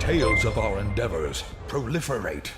tales of our endeavors proliferate.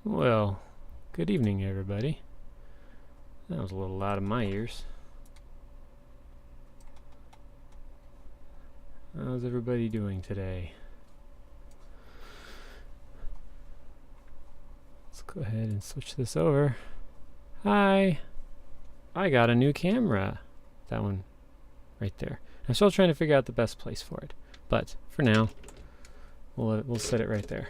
Well, good evening, everybody. That was a little loud in my ears. How's everybody doing today? Let's go ahead and switch this over. Hi! I got a new camera. That one right there. I'm still trying to figure out the best place for it. But for now, we'll set it right there.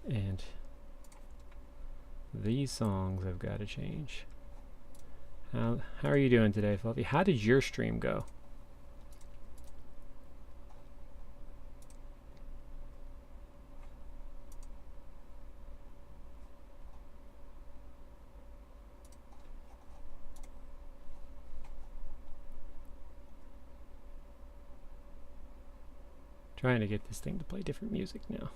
And these songs have got to change. How are you doing today, Fluffy? How did your stream go? Trying to get this thing to play different music now.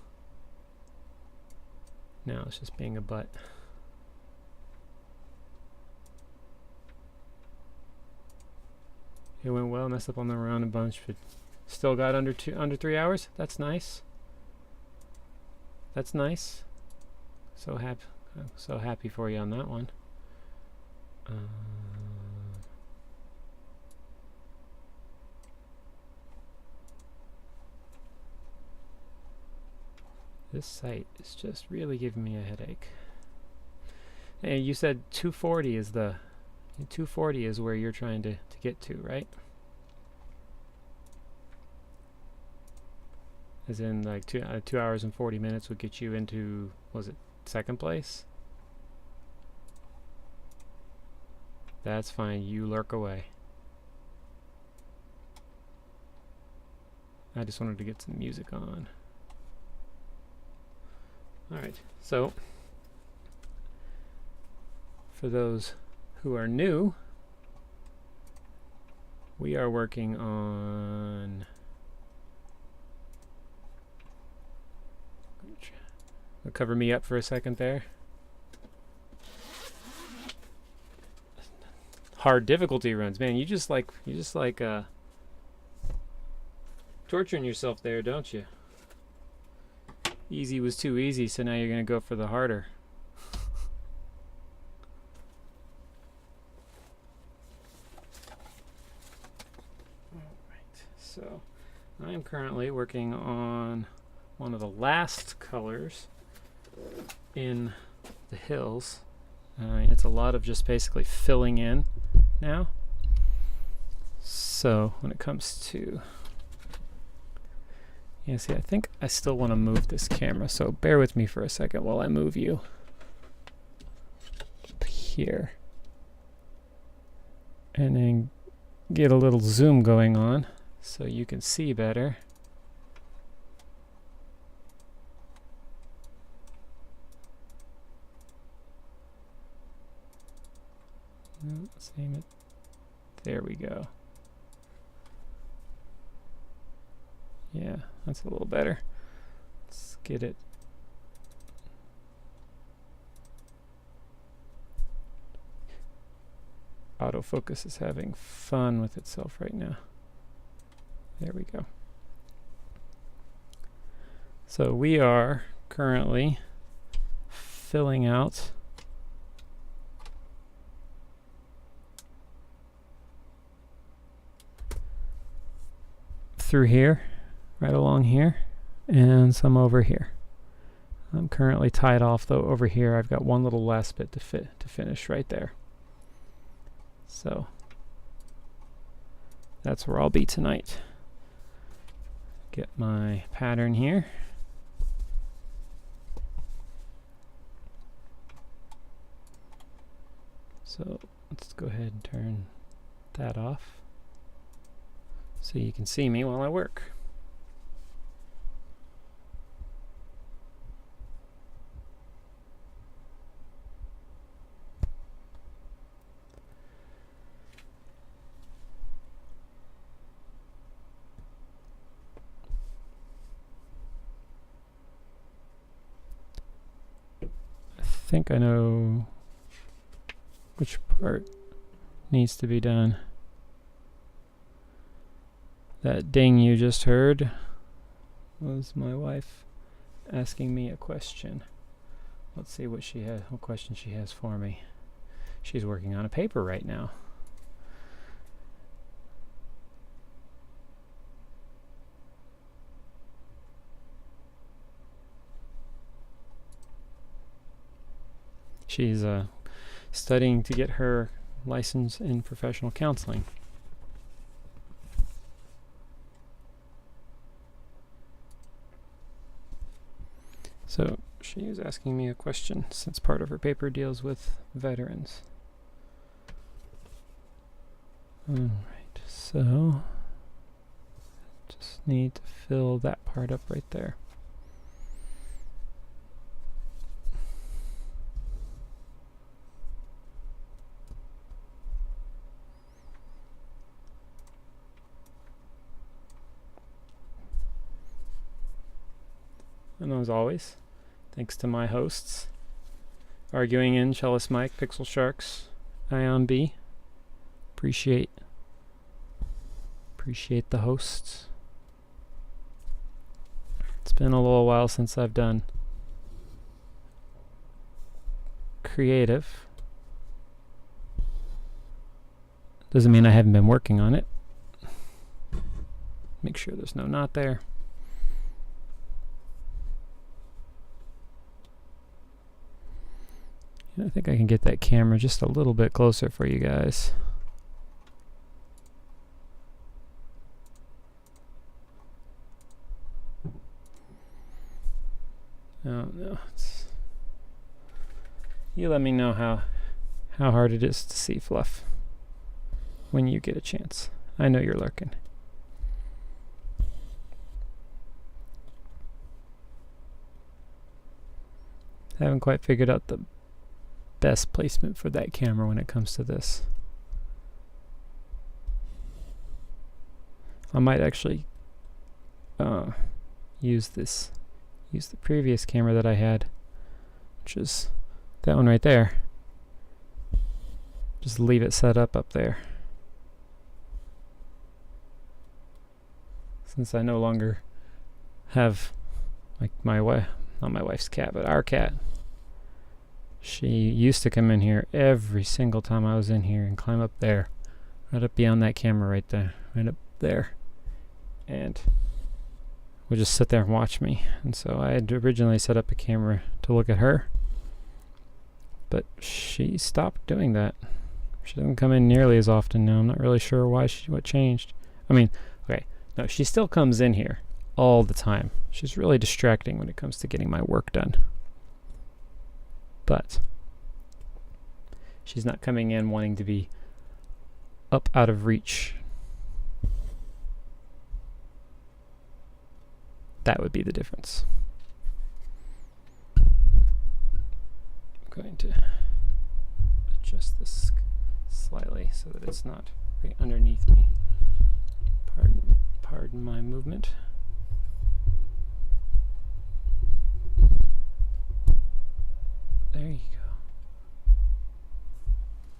Now it's just being a butt. It went well, messed up on the round a bunch, but still got under 3 hours. That's nice. That's nice. So happy for you on that one. This site is just really giving me a headache. Hey, you said 240 is the 240 is where you're trying to get to, right? As in like 2 hours and 40 minutes would get you into, was it second place? That's fine, you lurk away. I just wanted to get some music on. Alright, so for those who are new, we are working on cover me up for a second there. Hard difficulty runs, man. You just like torturing yourself there, don't you? Easy was too easy, so now you're gonna go for the harder. Alright, so I'm currently working on one of the last colors in the hills. It's a lot of just basically filling in now. So when it comes to, yeah, see, I think I still want to move this camera, so bear with me for a second while I move you up here. And then get a little zoom going on so you can see better. Let's aim it. There we go. Yeah, that's a little better. Let's get it. Autofocus is having fun with itself right now. There we go. So we are currently filling out through here, right along here. and some over here. I'm currently tied off though over here. I've got one little last bit to finish right there. So that's where I'll be tonight. Get my pattern here. So let's go ahead and turn that off so you can see me while I work. I think I know which part needs to be done. That ding you just heard was my wife asking me a question. Let's see what question she has for me. She's working on a paper right now. She's studying to get her license in professional counseling. So she is asking me a question since part of her paper deals with veterans. Alright, so just need to fill that part up right there. And as always, thanks to my hosts, Arguing In, Cellist Mike, Pixel Sharks, Ion B. Appreciate the hosts. It's been a little while since I've done creative. Doesn't mean I haven't been working on it. Make sure there's no knot there. I think I can get that camera just a little bit closer for you guys. Oh no, you let me know how hard it is to see fluff when you get a chance. I know you're lurking. Haven't quite figured out the best placement for that camera when it comes to this. I might actually use the previous camera that I had, which is that one right there. Just leave it set up there. Since I no longer have, like, my wife, not my wife's cat, but our cat. She used to come in here every single time I was in here and climb up there, right up beyond that camera right there, right up there, and would just sit there and watch me. And so I had originally set up a camera to look at her, but she stopped doing that. She doesn't come in nearly as often now. I'm not really sure why what changed. I mean, okay, no, she still comes in here all the time. She's really distracting when it comes to getting my work done. But she's not coming in wanting to be up out of reach. That would be the difference. I'm going to adjust this slightly so that it's not right underneath me. Pardon my movement. There you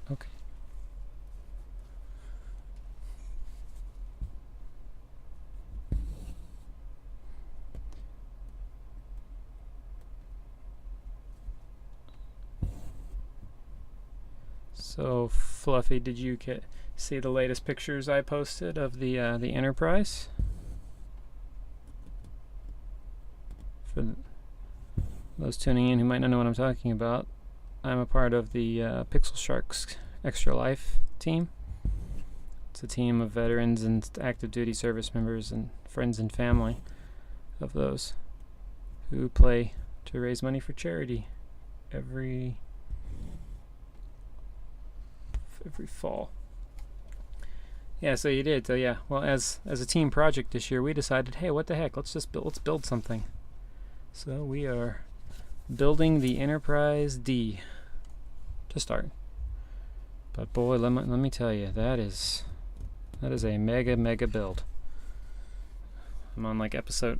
go. Okay. So, Fluffy, did you see the latest pictures I posted of the Enterprise? those tuning in who might not know what I'm talking about, I'm a part of the Pixel Sharks Extra Life team. It's a team of veterans and active duty service members and friends and family of those who play to raise money for charity every fall. Yeah, so you did. So yeah, well, as a team project this year, we decided, hey, what the heck? Let's build something. So we are building the Enterprise D to start. But boy, let me tell you, that is a mega build. I'm on like episode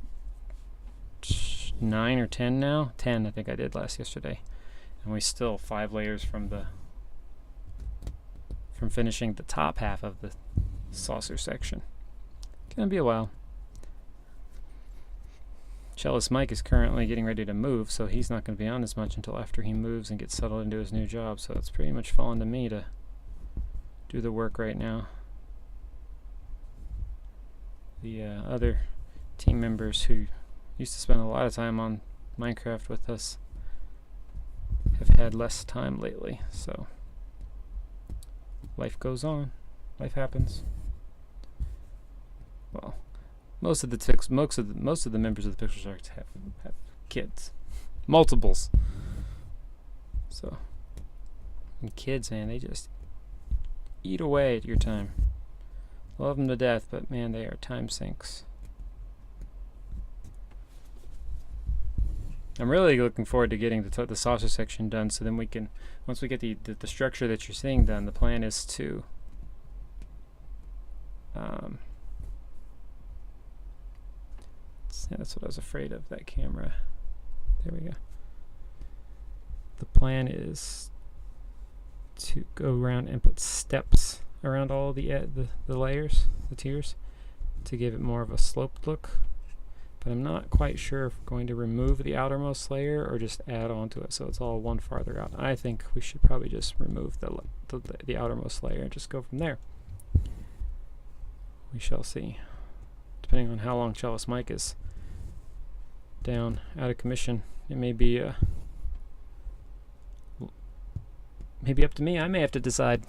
9 or 10 now. 10, I think I did yesterday, and we still 5 layers from finishing the top half of the saucer section. Gonna be a while. Cellist Mike is currently getting ready to move, so he's not going to be on as much until after he moves and gets settled into his new job. So it's pretty much fallen to me to do the work right now. The other team members who used to spend a lot of time on Minecraft with us have had less time lately, so life goes on. Life happens. Well, most of the members of the Pixel Sharks have kids, multiples. So, and kids, man, they just eat away at your time. Love them to death, but man, they are time sinks. I'm really looking forward to getting the saucer section done, so then we can, once we get the structure that you're seeing done, the plan is to yeah, that's what I was afraid of, that camera. There we go. The plan is to go around and put steps around all the layers, the tiers, to give it more of a sloped look. But I'm not quite sure if we're going to remove the outermost layer or just add on to it so it's all one farther out. I think we should probably just remove the outermost layer and just go from there. We shall see. Depending on how long Cellist Mike is down, out of commission, it may be maybe up to me. I may have to decide,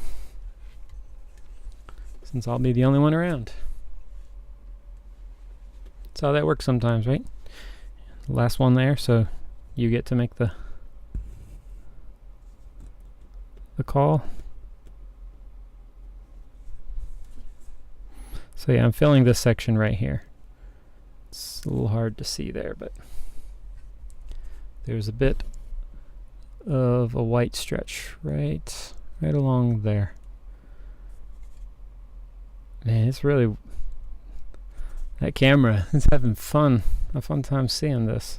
since I'll be the only one around. That's how that works sometimes, right? Last one there, so you get to make the call. So yeah, I'm filling this section right here. It's a little hard to see there, but there's a bit of a white stretch right along there. Man, it's really, that camera is having a fun time seeing this.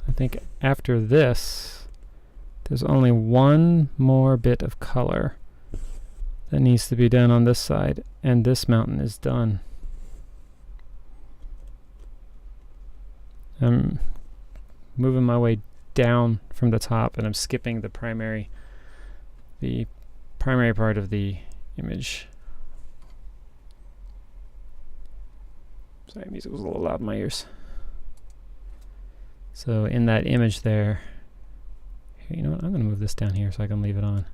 I think after this, there's only one more bit of color that needs to be done on this side, and this mountain is done. I'm moving my way down from the top, and I'm skipping the primary part of the image. Sorry, music was a little loud in my ears. So in that image there, here, you know what, I'm going to move this down here so I can leave it on.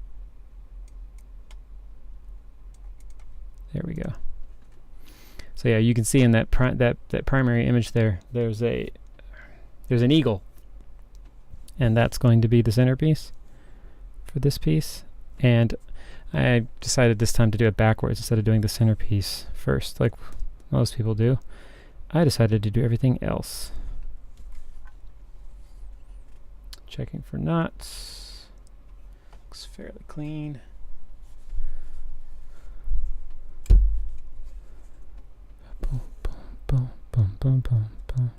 There we go. So yeah, you can see in that primary image there, there's an eagle, and that's going to be the centerpiece for this piece. And I decided this time to do it backwards instead of doing the centerpiece first, like most people do. I decided to do everything else. Checking for knots. Looks fairly clean. Boom, boom, boom, boom, boom, boom.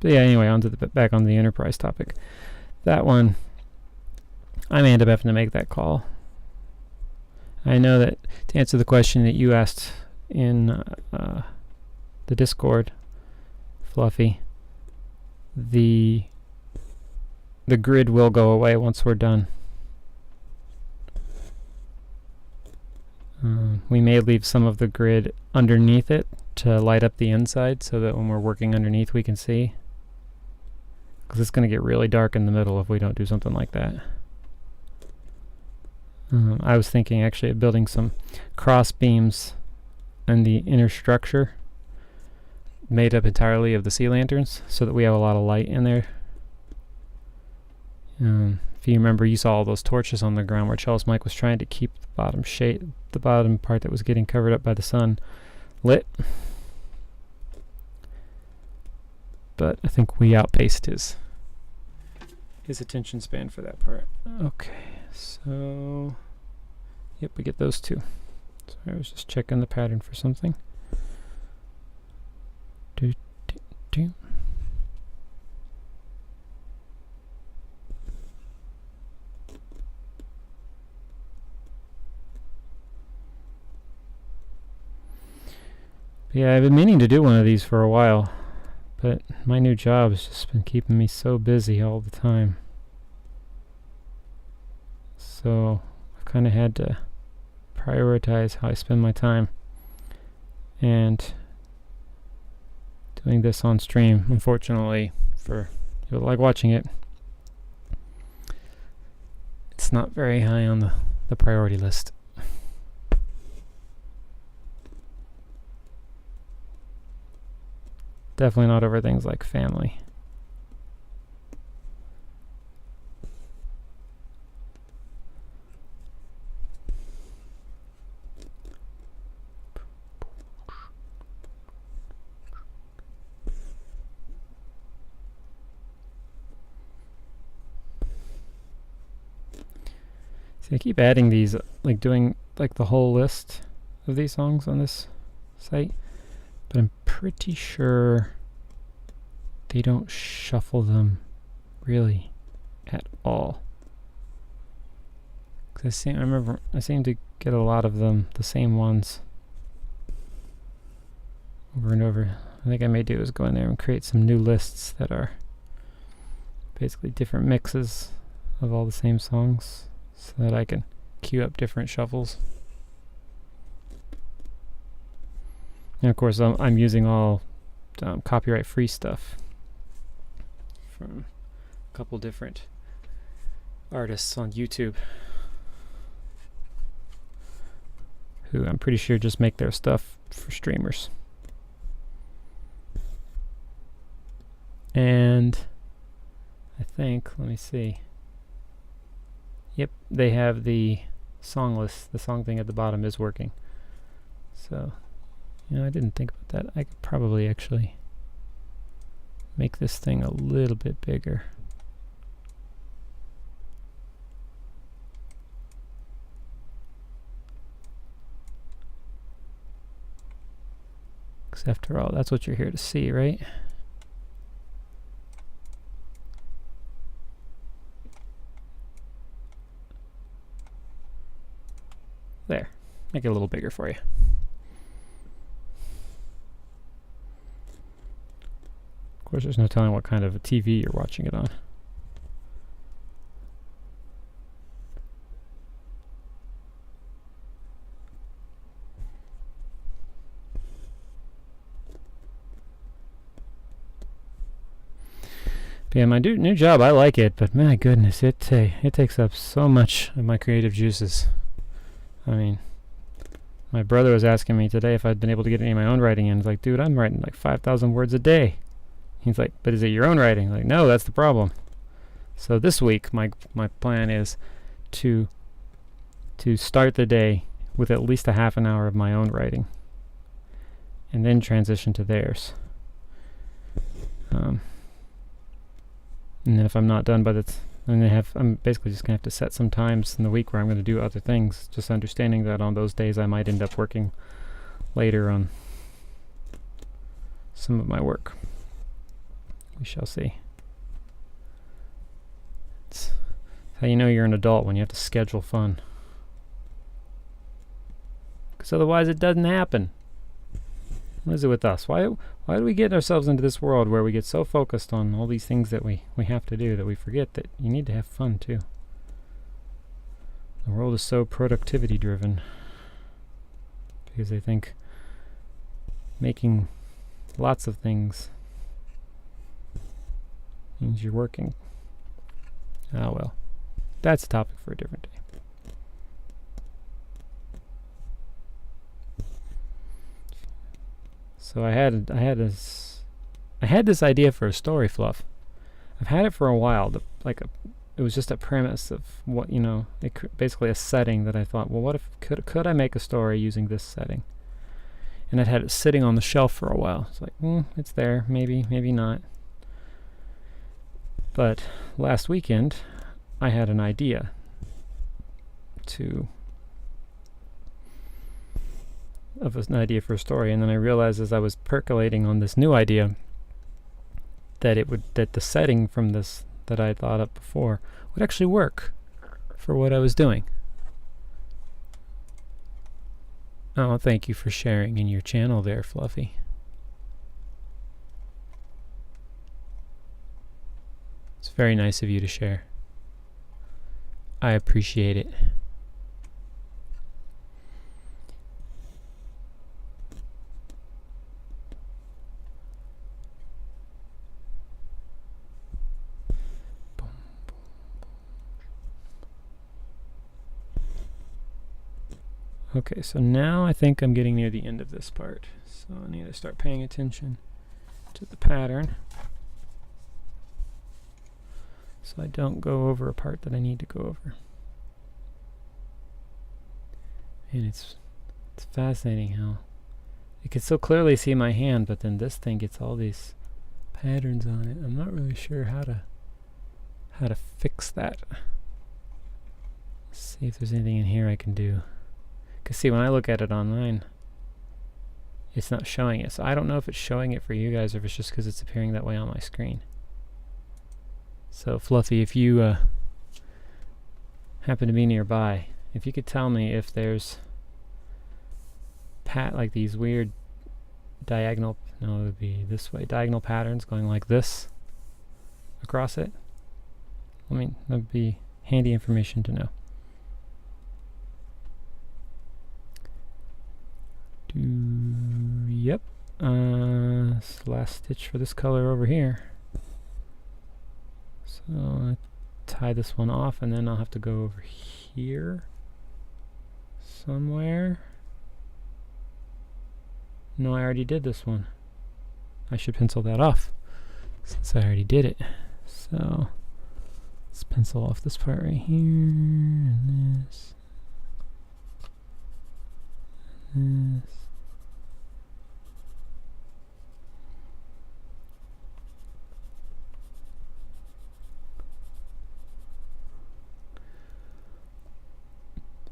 But yeah, anyway, back on the Enterprise topic. That one, I may end up having to make that call. I know that to answer the question that you asked in the Discord, Fluffy, the grid will go away once we're done. We may leave some of the grid underneath it to light up the inside so that when we're working underneath we can see. Because it's going to get really dark in the middle if we don't do something like that. I was thinking actually of building some cross beams in the inner structure made up entirely of the sea lanterns so that we have a lot of light in there. If you remember, you saw all those torches on the ground where Charles Mike was trying to keep the bottom shade, the bottom part that was getting covered up by the sun, lit. But I think we outpaced his attention span for that part. Okay, so yep, we get those two. So I was just checking the pattern for something. Do, do, do. Yeah, I've been meaning to do one of these for a while, but my new job has just been keeping me so busy all the time. So I've kind of had to prioritize how I spend my time. And doing this on stream, unfortunately, for people that like watching it, it's not very high on the priority list. Definitely not over things like family. See, I keep adding these, like doing like the whole list of these songs on this site, but I'm pretty sure they don't shuffle them really at all. 'Cause I seem to get a lot of them, the same ones, over and over. I think I may do is go in there and create some new lists that are basically different mixes of all the same songs, so that I can queue up different shuffles. And of course I'm using all copyright free stuff from a couple different artists on YouTube who I'm pretty sure just make their stuff for streamers. And I think, let me see. Yep, they have the song list. The song thing at the bottom is working. So, you know, I didn't think about that. I could probably actually make this thing a little bit bigger. Because after all, that's what you're here to see, right? There. Make it a little bigger for you. Of course, there's no telling what kind of a TV you're watching it on. But yeah, my new job, I like it, but my goodness, it takes up so much of my creative juices. I mean, my brother was asking me today if I'd been able to get any of my own writing in. He's like, dude, I'm writing like 5,000 words a day. He's like, but is it your own writing? I'm like, no, that's the problem. So this week, my plan is to start the day with at least a half an hour of my own writing, and then transition to theirs. And then if I'm not done by I'm basically just gonna have to set some times in the week where I'm gonna do other things, just understanding that on those days I might end up working later on some of my work. We shall see. It's how you know you're an adult, when you have to schedule fun. Because otherwise it doesn't happen. What is it with us? Why do we get ourselves into this world where we get so focused on all these things that we have to do that we forget that you need to have fun too? The world is so productivity driven because they think making lots of things means you're working. Ah well, that's a topic for a different day. So I had this idea for a story, Fluff. I've had it for a while. It was just a premise of what, you know, basically a setting that I thought, well, what if could I make a story using this setting? And I'd had it sitting on the shelf for a while. It's like, it's there, maybe not. But last weekend, I had an idea of an idea for a story, and then I realized as I was percolating on this new idea that the setting from this that I had thought up before would actually work for what I was doing. Oh, thank you for sharing in your channel there, Fluffy. It's very nice of you to share. I appreciate it. Okay, so now I think I'm getting near the end of this part. So I need to start paying attention to the pattern so I don't go over a part that I need to go over. And it's fascinating how you can so clearly see my hand, but then this thing gets all these patterns on it. I'm not really sure how to fix that. Let's see if there's anything in here I can do. Because see, when I look at it online, it's not showing it. So I don't know if it's showing it for you guys or if it's just because it's appearing that way on my screen. So Fluffy, if you happen to be nearby, if you could tell me if there's like these weird diagonal, no, it would be this way, diagonal patterns going like this across it. I mean, that would be handy information to know. Yep. Last stitch for this color over here. So I'll tie this one off, and then I'll have to go over here somewhere. No, I already did this one. I should pencil that off since I already did it. So let's pencil off this part right here, and this, and this.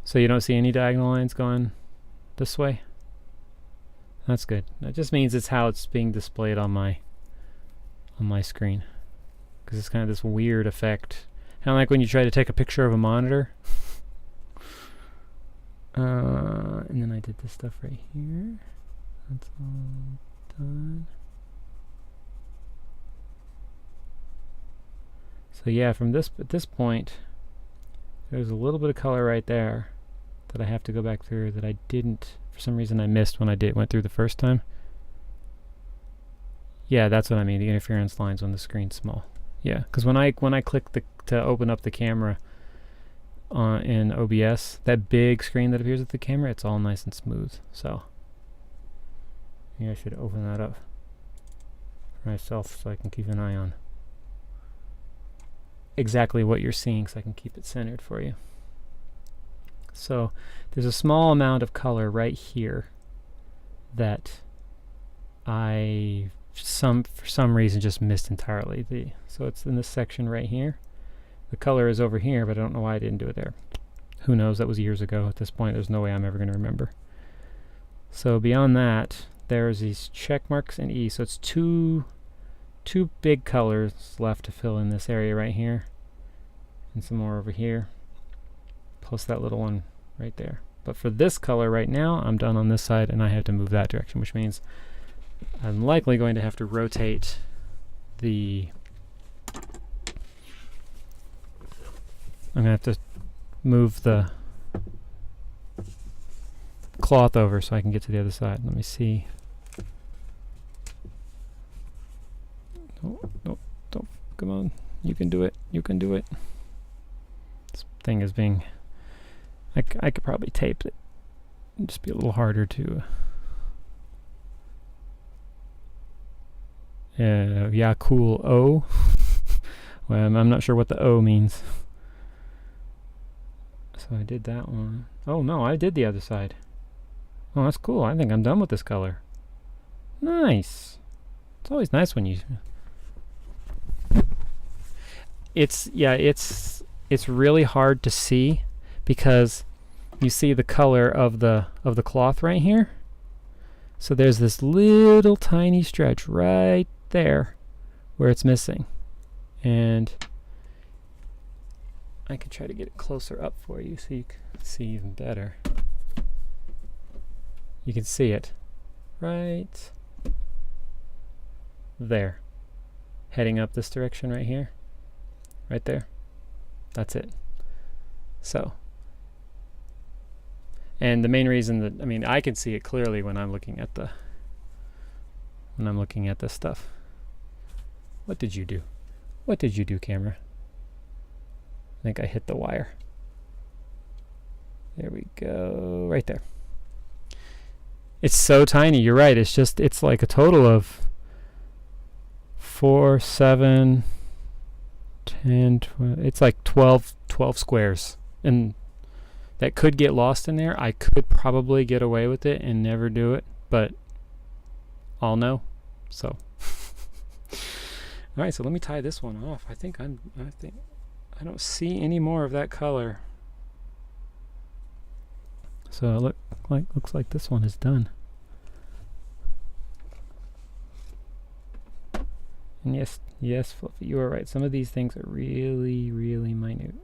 So you don't see any diagonal lines going this way? That's good. That just means it's how it's being displayed on my screen. Because it's kind of this weird effect. Kind of like when you try to take a picture of a monitor. And then I did this stuff right here. That's all done. So yeah, from at this point, there's a little bit of color right there that I have to go back through that I didn't, for some reason I missed when I went through the first time. Yeah, that's what I mean, the interference lines when the screen's small. Yeah, because when I click to open up the camera in OBS, that big screen that appears at the camera, it's all nice and smooth. So yeah, I should open that up for myself so I can keep an eye on exactly what you're seeing, so I can keep it centered for you. So there's a small amount of color right here that I for some reason just missed entirely. So it's in this section right here. The color is over here, but I don't know why I didn't do it there. Who knows? That was years ago. At this point, there's no way I'm ever going to remember. So beyond that, there's these check marks and E. So it's two big colors left to fill in this area right here, and some more over here, plus that little one right there. But for this color right now, I'm done on this side, and I have to move that direction, which means I'm likely going to have to rotate the... I'm going to have to move the cloth over so I can get to the other side. Let me see. Don't, come on. You can do it. You can do it. This thing is being... I could probably tape it. It'd just be a little harder to... yeah, cool. O. Well, I'm not sure what the O means. So I did that one. Oh no, I did the other side. Oh, that's cool. I think I'm done with this color. Nice. It's always nice when you... It's really hard to see because you see the color of the cloth right here. So there's this little tiny stretch right there where it's missing. And I can try to get it closer up for you so you can see even better. You can see it right there, heading up this direction right here, right there. That's it. So, and the main reason that, I mean, I can see it clearly when I'm looking at this stuff. What did you do? What did you do, camera? I think I hit the wire. There we go, right there. It's so tiny, you're right. It's like a total of 4, 7, 10, 12, it's like 12 squares. And that could get lost in there. I could probably get away with it and never do it, but I'll know. So, all right. So let me tie this one off. I think I don't see any more of that color. So it looks like this one is done. And yes, Fluffy, you are right. Some of these things are really, really minute.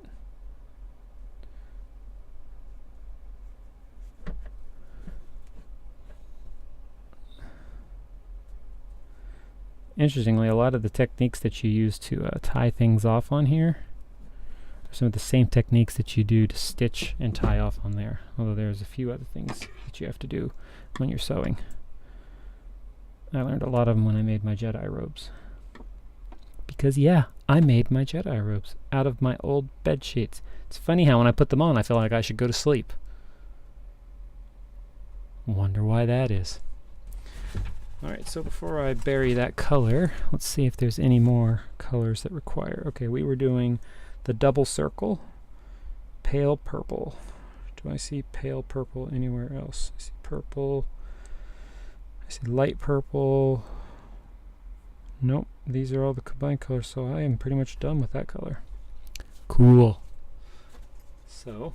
Interestingly, a lot of the techniques that you use to tie things off on here are some of the same techniques that you do to stitch and tie off on there. Although there's a few other things that you have to do when you're sewing. I learned a lot of them when I made my Jedi robes. Because yeah, I made my Jedi robes out of my old bed sheets. It's funny how when I put them on, I feel like I should go to sleep. Wonder why that is. Alright, so before I bury that color, let's see if there's any more colors that require. Okay, we were doing the double circle, pale purple. Do I see pale purple anywhere else? I see purple. I see light purple. Nope, these are all the combined colors, so I am pretty much done with that color. Cool. So,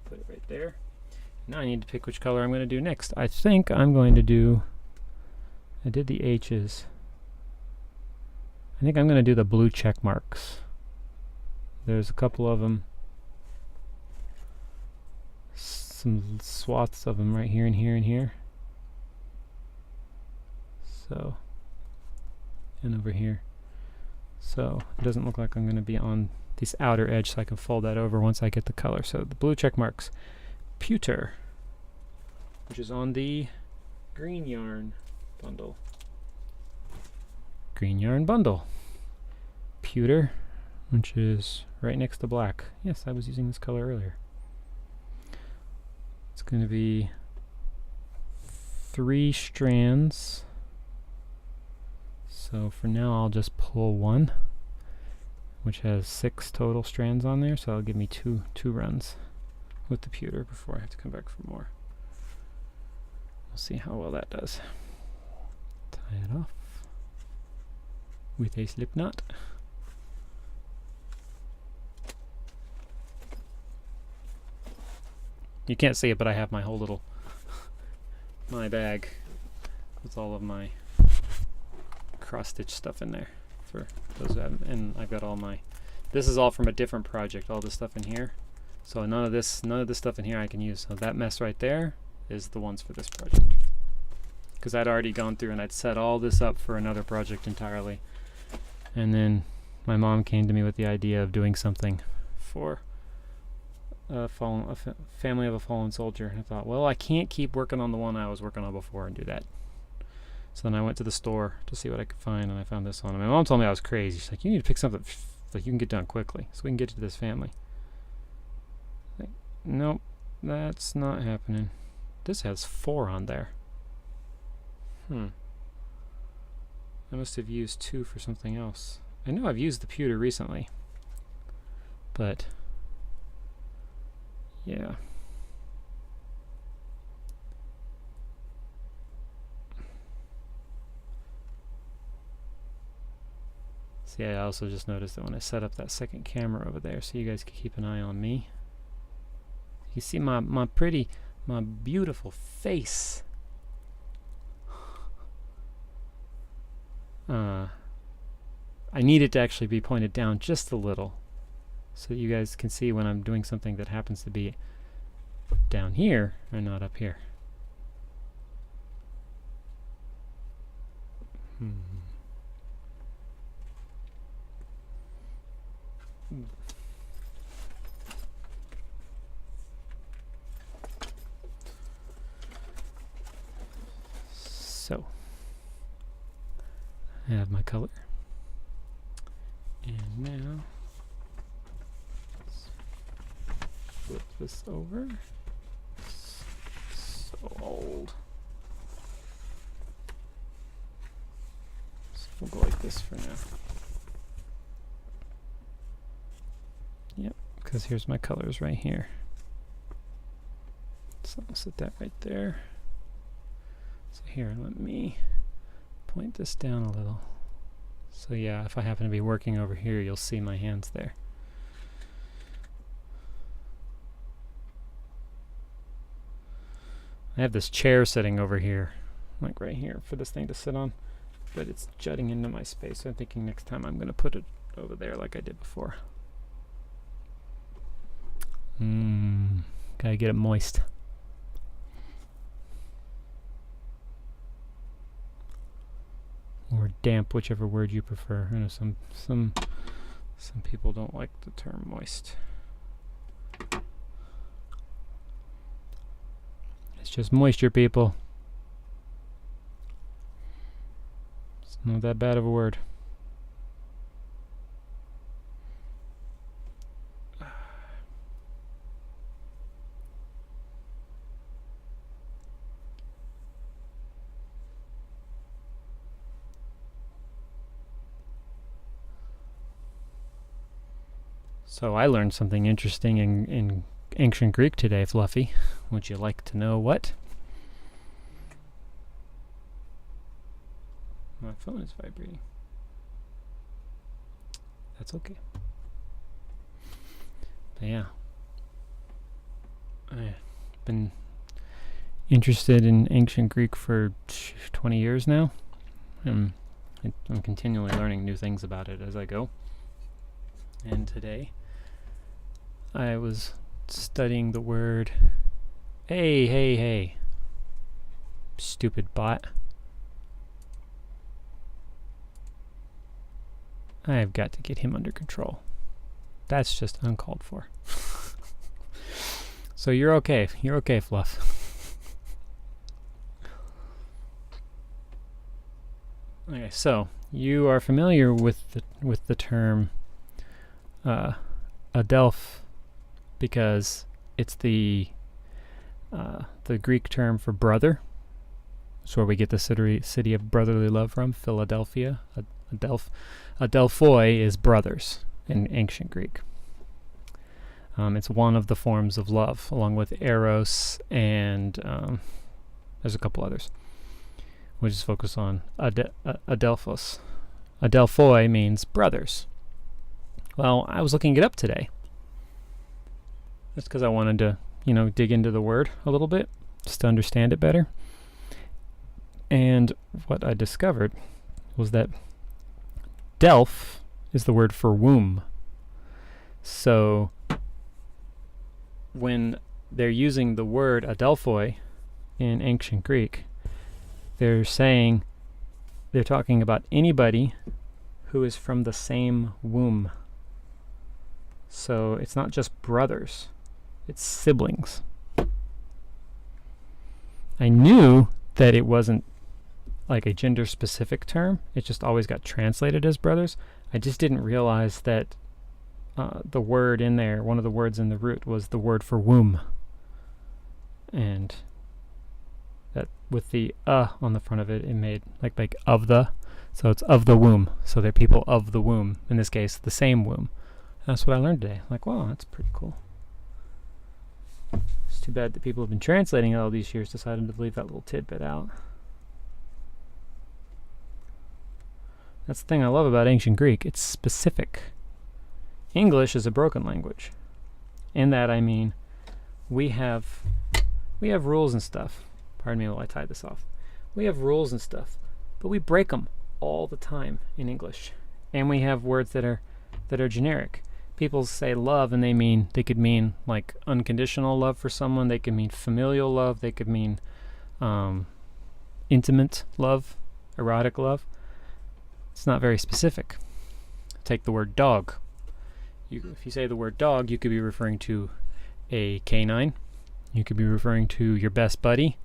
put it right there. Now I need to pick which color I'm going to do next. I think I'm going to do, I did the H's. I think I'm going to do the blue check marks. There's a couple of them. Some swaths of them right here and here and here. So, and over here. So, it doesn't look like I'm going to be on this outer edge, so I can fold that over once I get the color. So, the blue check marks. Pewter, which is on the green yarn bundle. Green yarn bundle. Pewter, which is right next to black. Yes, I was using this color earlier. It's going to be 3 strands. So for now I'll just pull one, which has 6 total strands on there, so that'll give me two runs with the pewter before I have to come back for more. We'll see how well that does. Tie it off with a slip knot. You can't see it, but I have my whole little my bag with all of my cross-stitch stuff in there for those who haven't, and I've got all my This is all from a different project, all this stuff in here. So none of this stuff in here I can use. So that mess right there is the ones for this project. Because I'd already gone through and I'd set all this up for another project entirely. And then my mom came to me with the idea of doing something for a family of a fallen soldier. And I thought, well, I can't keep working on the one I was working on before and do that. So then I went to the store to see what I could find, and I found this one. And my mom told me I was crazy. She's like, you need to pick something like you can get done quickly so we can get to this family. Like, nope, that's not happening. This has 4 on there. I must have used 2 for something else. I know I've used the pewter recently, but yeah. See, I also just noticed that when I set up that second camera over there, so you guys can keep an eye on me, you see my beautiful face. I need it to actually be pointed down just a little so that you guys can see when I'm doing something that happens to be down here and not up here. So I have my color, and now let's flip this over. So old. So we'll go like this for now. Yep, because here's my colors right here. So I'll set that right there. So here, let me point this down a little. So yeah, if I happen to be working over here, you'll see my hands there. I have this chair sitting over here, like right here, for this thing to sit on, but it's jutting into my space, so I'm thinking next time I'm going to put it over there like I did before. Gotta get it moist. Or damp, whichever word you prefer. I know some people don't like the term moist. It's just moisture, people. It's not that bad of a word. So I learned something interesting in ancient Greek today, Fluffy. Would you like to know what? My phone is vibrating. That's okay. But yeah. I've been interested in ancient Greek for 20 years now. I'm continually learning new things about it as I go. And today I was studying the word. Hey, stupid bot. I've got to get him under control. That's just uncalled for. So you're okay, Fluff. Okay, so you are familiar with the term Adelph, because it's the Greek term for brother. It's where we get the city of brotherly love from, Philadelphia. Adelphoi is brothers in ancient Greek. It's one of the forms of love, along with eros, and there's a couple others, which is focused on Adelphos. Adelphoi means brothers. Well, I was looking it up today. That's because I wanted to, dig into the word a little bit, just to understand it better. And what I discovered was that Delph is the word for womb. So when they're using the word adelphoi in ancient Greek, they're talking about anybody who is from the same womb. So it's not just brothers, it's siblings. I knew that it wasn't like a gender specific term, it just always got translated as brothers. I just didn't realize that the word in there, one of the words in the root, was the word for womb. And that with the on the front of it, it made like of the, so it's of the womb. So they're people of the womb, in this case, the same womb. And that's what I learned today. Like, wow, that's pretty cool. It's too bad that people have been translating it all these years decided to leave that little tidbit out. That's the thing I love about ancient Greek. It's specific. English is a broken language. In that, I mean, we have rules and stuff. Pardon me while I tie this off. We have rules and stuff, but we break them all the time in English. And we have words that are generic. People say love, and they could mean like unconditional love for someone. They could mean familial love. They could mean intimate love, erotic love. It's not very specific. Take the word dog. If you say the word dog, you could be referring to a canine. You could be referring to your best buddy,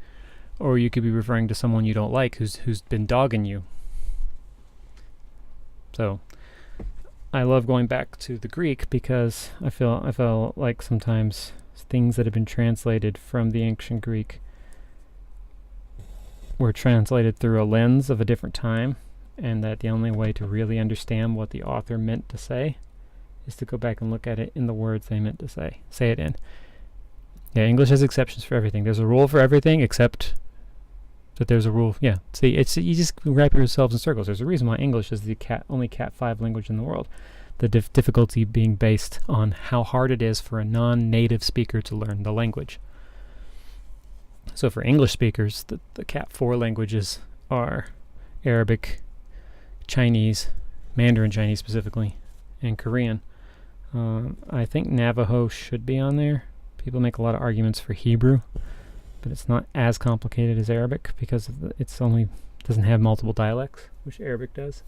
or you could be referring to someone you don't like who's been dogging you. So I love going back to the Greek because I feel like sometimes things that have been translated from the ancient Greek were translated through a lens of a different time, and that the only way to really understand what the author meant to say is to go back and look at it in the words they meant to say it in. Yeah, English has exceptions for everything. There's a rule for everything except that there's a rule. Yeah, see, you just wrap yourselves in circles. There's a reason why English is the only Cat 5 language in the world. The difficulty being based on how hard it is for a non-native speaker to learn the language. So for English speakers, the Cat 4 languages are Arabic, Chinese, Mandarin Chinese specifically, and Korean. I think Navajo should be on there. People make a lot of arguments for Hebrew, but it's not as complicated as Arabic because it's only doesn't have multiple dialects, which Arabic does.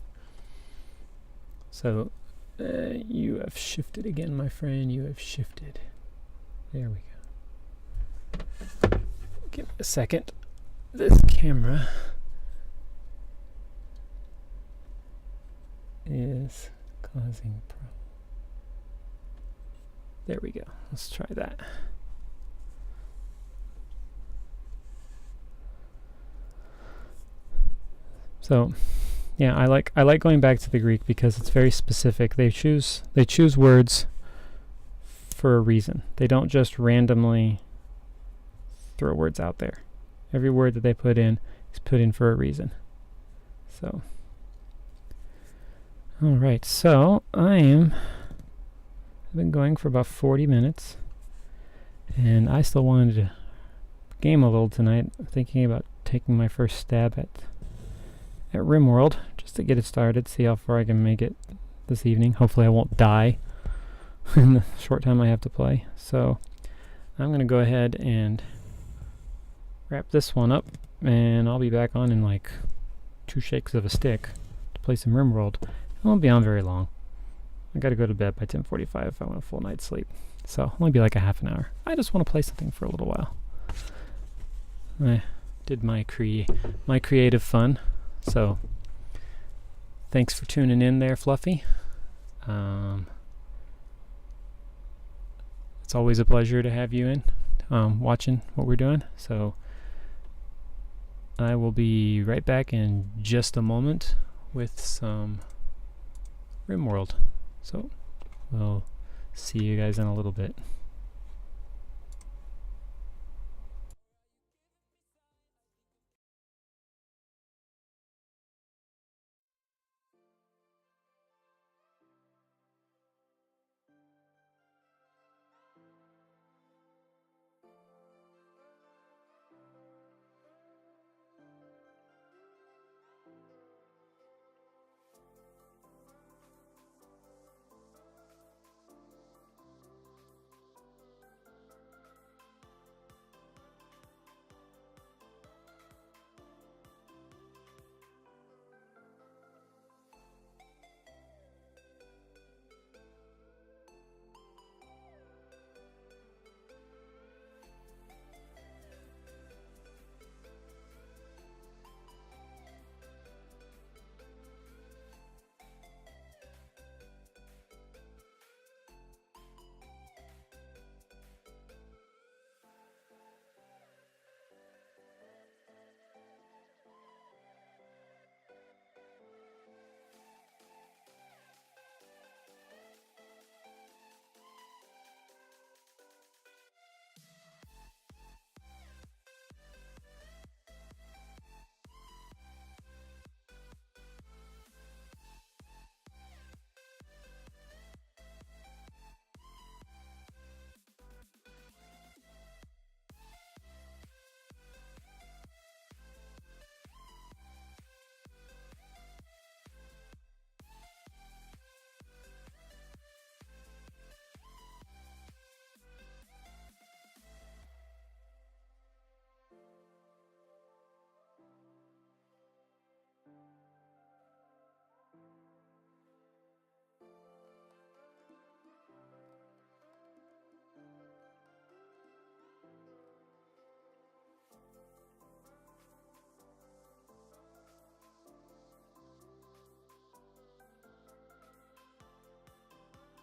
So you have shifted again, my friend. You have shifted. There we go. Give me a second. This camera is causing problems. There we go. Let's try that. So, yeah, I like going back to the Greek because it's very specific. They choose words for a reason. They don't just randomly throw words out there. Every word that they put in is put in for a reason. So, all right. So I've been going for about 40 minutes, and I still wanted to game a little tonight. I'm thinking about taking my first stab at RimWorld, just to get it started, see how far I can make it this evening. Hopefully I won't die in the short time I have to play. So I'm going to go ahead and wrap this one up, and I'll be back on in like 2 shakes of a stick to play some RimWorld. I won't be on very long. I gotta go to bed by 10:45 if I want a full night's sleep. So it'll only be like a half an hour. I just want to play something for a little while. I did my creative fun. So thanks for tuning in there, Fluffy. It's always a pleasure to have you in, watching what we're doing. So I will be right back in just a moment with some RimWorld. So we'll see you guys in a little bit.